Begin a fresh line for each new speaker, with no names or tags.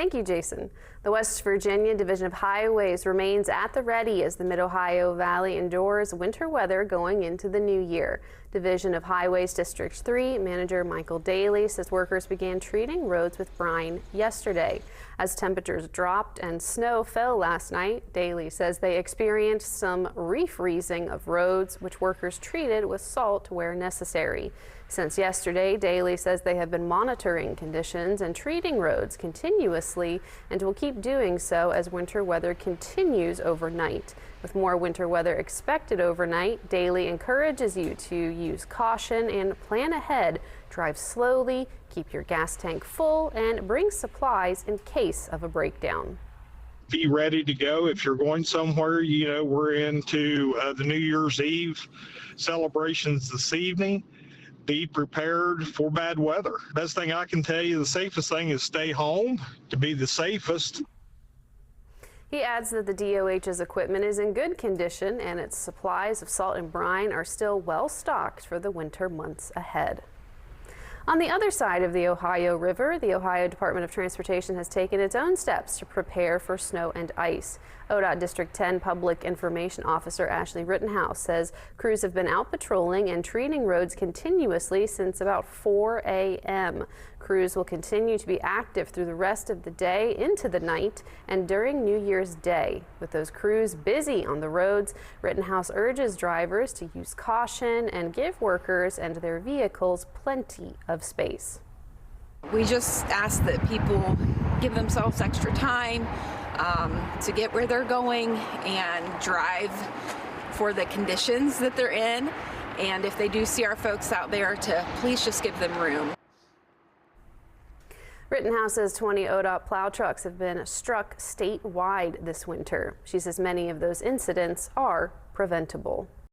Thank you, Jason. The West Virginia Division of Highways remains at the ready as the Mid-Ohio Valley endures winter weather going into the new year. Division of Highways District 3 Manager Michael Daly says workers began treating roads with brine yesterday. As temperatures dropped and snow fell last night, Daly says they experienced some refreezing of roads, which workers treated with salt where necessary. Since yesterday, Daly says they have been monitoring conditions and treating roads continuously and will keep doing so as winter weather continues overnight. With more winter weather expected overnight, Daly encourages you to use caution and plan ahead. Drive slowly, keep your gas tank full, and bring supplies in case of a breakdown.
Be ready to go if you're going somewhere. You know, we're into the New Year's Eve celebrations this evening. Be prepared for bad weather. Best thing I can tell you, the safest thing is stay home to be the safest.
He adds that the DOH's equipment is in good condition and its supplies of salt and brine are still well stocked for the winter months ahead. On the other side of the Ohio River, the Ohio Department of Transportation has taken its own steps to prepare for snow and ice. ODOT District 10 Public Information Officer Ashley Rittenhouse says crews have been out patrolling and treating roads continuously since about 4 a.m. Crews will continue to be active through the rest of the day into the night and during New Year's Day. With those crews busy on the roads, Rittenhouse urges drivers to use caution and give workers and their vehicles plenty of space.
We just ask that people give themselves extra time to get where they're going and drive for the conditions that they're in. And if they do see our folks out there, to please just give them room.
Rittenhouse says 20 ODOT plow trucks have been struck statewide this winter. She says many of those incidents are preventable.